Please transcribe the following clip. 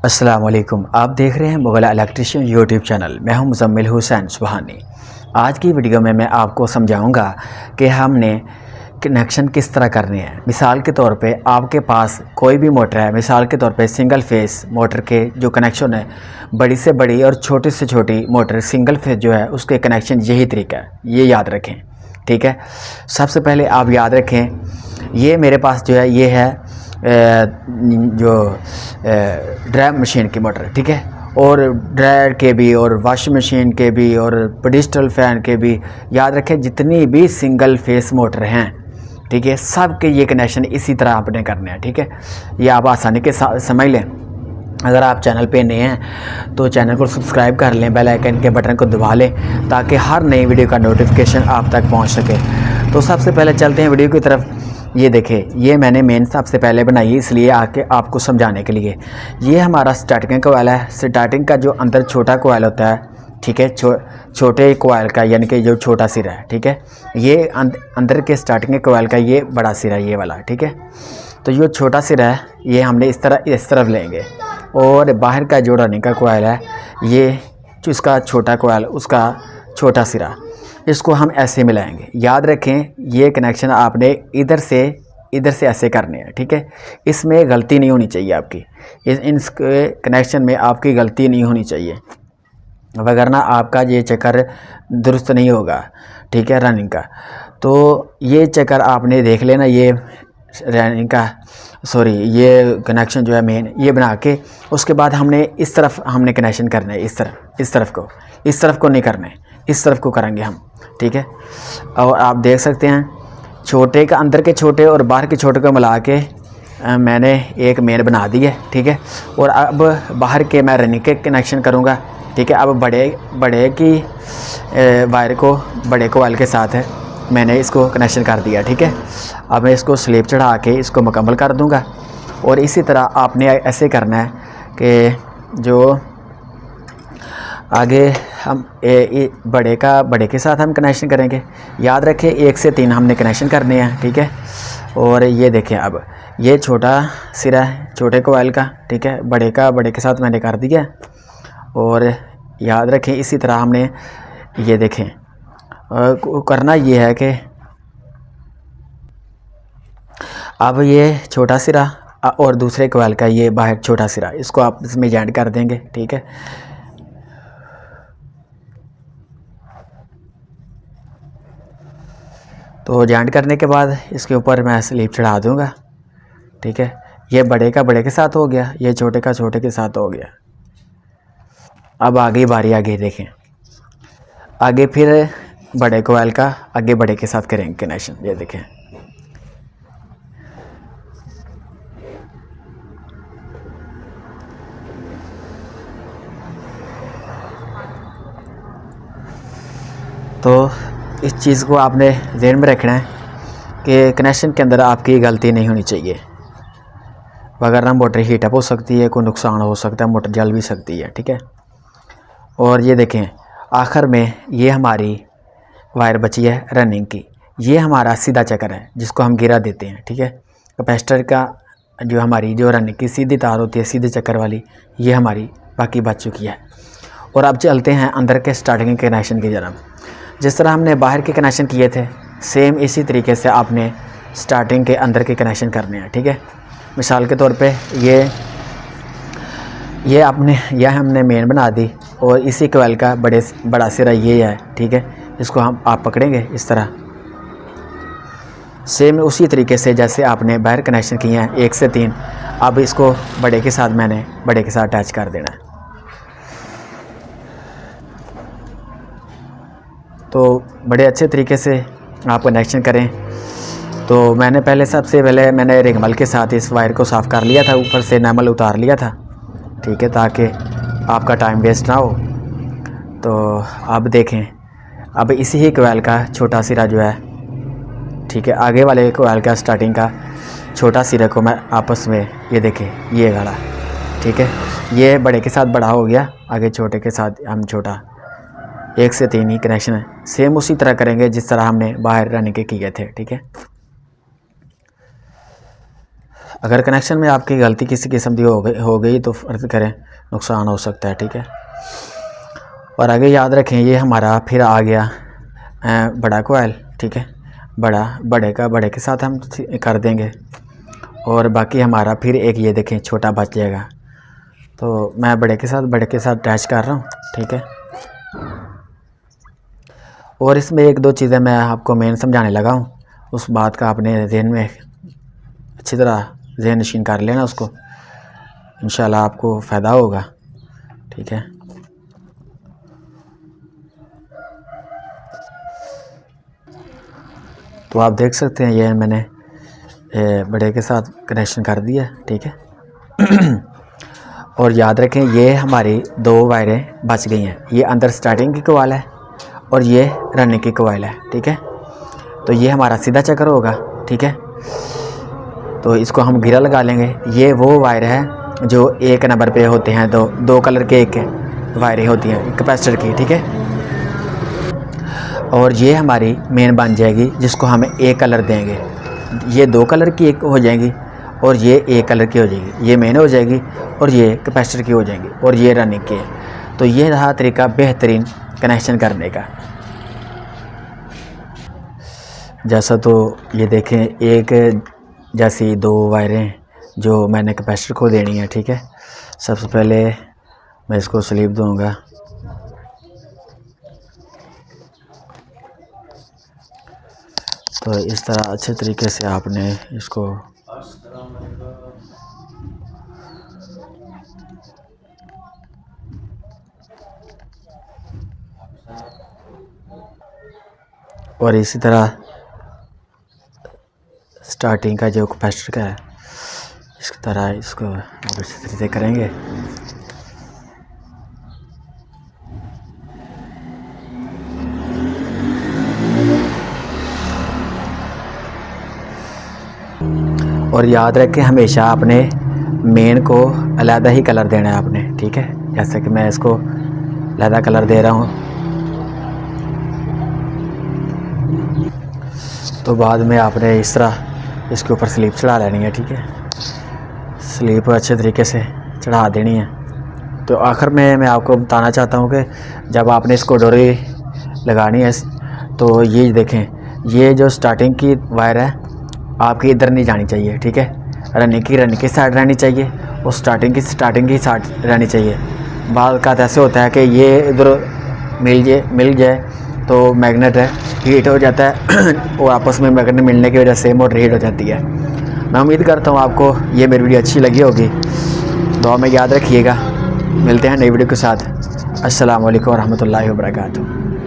अस्सलाम वालेकुम। आप देख रहे हैं मुग़ल इलेक्ट्रिशियन यूट्यूब चैनल। मैं हूं मुज़म्मिल हुसैन सुबहानी। आज की वीडियो में मैं आपको समझाऊंगा कि हमने कनेक्शन किस तरह करने हैं। मिसाल के तौर पे आपके पास कोई भी मोटर है, मिसाल के तौर पे सिंगल फेस मोटर के जो कनेक्शन है, बड़ी से बड़ी और छोटी से छोटी मोटर सिंगल फेस जो है उसके कनेक्शन यही तरीका है, ये याद रखें। ठीक है, सबसे पहले आप याद रखें, ये मेरे पास जो है ये है जो ड्रायर मशीन की मोटर, ठीक है, और ड्रायर के भी और वॉशिंग मशीन के भी और पेडिस्टल फ़ैन के भी। याद रखें जितनी भी सिंगल फेस मोटर हैं, ठीक है, सब के ये कनेक्शन इसी तरह आपने करने हैं। ठीक है, ये आप आसानी के साथ समझ लें। अगर आप चैनल पे नए हैं तो चैनल को सब्सक्राइब कर लें, बेल आइकन के बटन को दबा लें ताकि हर नई वीडियो का नोटिफिकेशन आप तक पहुंच सके। तो सबसे पहले चलते हैं वीडियो की तरफ। ये देखें, ये मैंने मेन सबसे पहले बनाई इसलिए आके आपको समझाने के लिए। ये हमारा स्टार्टिंग कोयल है। स्टार्टिंग का जो अंदर छोटा कोयल होता है, ठीक है, छोटे कोयल का, यानी कि जो छोटा सिरा है, ठीक है, ये अंदर के स्टार्टिंग कोयल का ये बड़ा सिरा है, ये वाला, ठीक है। तो ये छोटा सिरा है, ये हमने इस तरफ लेंगे, और बाहर का जो रनिंग का कोयल है, ये उसका छोटा कोयल, उसका छोटा सिरा, इसको हम ऐसे मिलाएंगे। याद रखें ये कनेक्शन आपने इधर से ऐसे करने हैं, ठीक है। इसमें गलती नहीं होनी चाहिए आपकी, इन कनेक्शन में आपकी गलती नहीं होनी चाहिए, वगरना आपका ये चक्कर दुरुस्त नहीं होगा, ठीक है, रनिंग का। तो ये चक्कर आपने देख लेना, ये रनिंग का ये कनेक्शन जो है मेन, ये बना के उसके बाद हमने इस तरफ हमने कनेक्शन करना है, इस तरफ को नहीं करना है, इस तरफ को करेंगे हम, ठीक है। और आप देख सकते हैं छोटे का अंदर के छोटे और बाहर के छोटे को मिला के मैंने एक मेन बना दी है, ठीक है। और अब बाहर के मैं रनिंग के कनेक्शन करूँगा, ठीक है। अब बड़े की वायर को बड़े कोयल के साथ है मैंने इसको कनेक्शन कर दिया, ठीक है। अब मैं इसको स्लिप चढ़ा के इसको मुकम्मल कर दूंगा। और इसी तरह आपने ऐसे करना है कि जो आगे हम बड़े के साथ हम कनेक्शन करेंगे। याद रखें 1 से 3 हमने कनेक्शन करने हैं, ठीक है। और ये देखें, अब ये छोटा सिरा है छोटे कोयल का, ठीक है, बड़े के साथ मैंने कर दिया। और याद रखें इसी तरह हमने ये देखें करना ये है कि अब ये छोटा सिरा और दूसरे कोयल का ये बाहर छोटा सिरा, इसको आप इसमें जॉइंट कर देंगे, ठीक है। तो जॉइंट करने के बाद इसके ऊपर मैं स्लिप चढ़ा दूंगा, ठीक है। ये बड़े का बड़े के साथ हो गया, ये छोटे का छोटे के साथ हो गया। अब आगे बारी आगे देखें, आगे फिर बड़े कोयल का आगे बड़े के साथ करेंगे कनेक्शन। ये देखें, तो इस चीज़ को आपने ध्यान में रखना है कि कनेक्शन के अंदर आपकी गलती नहीं होनी चाहिए, वगरना मोटर हीटअप हो सकती है, कोई नुकसान हो सकता है, मोटर जल भी सकती है, ठीक है। और ये देखें आखिर में ये हमारी वायर बची है रनिंग की, ये हमारा सीधा चक्कर है जिसको हम गिरा देते हैं, ठीक है। कैपेसिटर का जो हमारी जो रनिंग की सीधी तार होती है सीधे चक्कर वाली, ये हमारी बाकी बच चुकी है। और अब चलते हैं अंदर के स्टार्टिंग के कनेक्शन की तरफ। जिस तरह हमने बाहर के कनेक्शन किए थे, सेम इसी तरीके से आपने स्टार्टिंग के अंदर के कनेक्शन करने हैं, ठीक है। मिसाल के तौर पे ये हमने मेन बना दी, और इसी कोयल का बड़ा सिरा ये है, ठीक है। इसको आप पकड़ेंगे इस तरह, सेम उसी तरीके से जैसे आपने बाहर कनेक्शन किए हैं 1 से 3। अब इसको बड़े के साथ अटैच कर देना है। तो बड़े अच्छे तरीके से आप कनेक्शन करें। तो सबसे पहले मैंने रिगमल के साथ इस वायर को साफ़ कर लिया था, ऊपर से नैमल उतार लिया था, ठीक है, ताकि आपका टाइम वेस्ट ना हो। तो अब देखें, अब इसी ही कोयल का छोटा सिरा जो है, ठीक है, आगे वाले कोयल का स्टार्टिंग का छोटा सिरा को मैं आपस में ये देखें ये वाला, ठीक है, ये बड़े के साथ बड़ा हो गया, आगे छोटे के साथ हम छोटा। 1 से 3 ही कनेक्शन है, सेम उसी तरह करेंगे जिस तरह हमने बाहर रनिंग के किए थे, ठीक है। अगर कनेक्शन में आपकी गलती किसी किस्म की हो गई तो फ़र्ज़ करें नुकसान हो सकता है, ठीक है। और आगे याद रखें ये हमारा फिर आ गया बड़ा कोयल, ठीक है। बड़े के साथ हम कर देंगे और बाकी हमारा फिर एक ये देखें छोटा बच जाएगा। तो मैं बड़े के साथ अटैच कर रहा हूँ, ठीक है। और इसमें एक दो चीज़ें मैं आपको मेन समझाने लगा हूँ, उस बात का आपने जहन में अच्छी तरह जहन नशीन कर लेना, उसको इंशाल्लाह आपको फ़ायदा होगा, ठीक है। तो आप देख सकते हैं ये मैंने बड़े के साथ कनेक्शन कर दिया, ठीक है। और याद रखें ये हमारी 2 वायरें बच गई हैं, ये अंदर स्टार्टिंग की कोयल है और ये रनिंग की कोयल है, ठीक है। तो ये हमारा सीधा चक्कर होगा, ठीक है। तो इसको हम घेरा लगा लेंगे। ये वो वायर है जो 1 नंबर पे होते हैं, दो कलर के एक वायरें होती हैं कैपेसिटर की, ठीक है। और ये हमारी मेन बन जाएगी जिसको हम एक कलर देंगे। ये 2 कलर की एक हो जाएगी और ये 1 कलर की हो जाएगी, ये मेन हो जाएगी और ये कैपेसिटर की हो जाएंगी और ये रनिंग की है। तो ये रहा तरीका बेहतरीन कनेक्शन करने का। जैसा तो ये देखें एक जैसी 2 वायरें जो मैंने कैपेसिटर को देनी है, ठीक है। सबसे पहले मैं इसको स्लीप दूंगा। तो इस तरह अच्छे तरीके से आपने इसको और इसी तरह स्टार्टिंग का जो कैपेसिटर का है इस तरह इसको आप इसी तरीके से करेंगे। और याद रखें हमेशा अपने मेन को अलग ही कलर देना है आपने, ठीक है। जैसे कि मैं इसको अलग कलर दे रहा हूँ। तो बाद में आपने इस तरह इसके ऊपर स्लीप चढ़ा लेनी है, ठीक है। स्लीप अच्छे तरीके से चढ़ा देनी है। तो आखिर में मैं आपको बताना चाहता हूँ कि जब आपने इसको डोरी लगानी है तो ये देखें, ये जो स्टार्टिंग की वायर है आपकी इधर नहीं जानी चाहिए, ठीक है। रनिंग की साइड रहनी चाहिए और स्टार्टिंग की साइड रहनी चाहिए। बाद का ऐसे होता है कि ये इधर मिल जाए तो मैग्नेट है हीट हो जाता है और आपस में मैग्नेट मिलने की वजह से मोटर हीट हो जाती है। मैं उम्मीद करता हूँ आपको ये मेरी वीडियो अच्छी लगी होगी। दुआ में याद रखिएगा। मिलते हैं नई वीडियो के साथ। अस्सलाम वालेकुम रहमतुल्लाहि व बरकातुहू।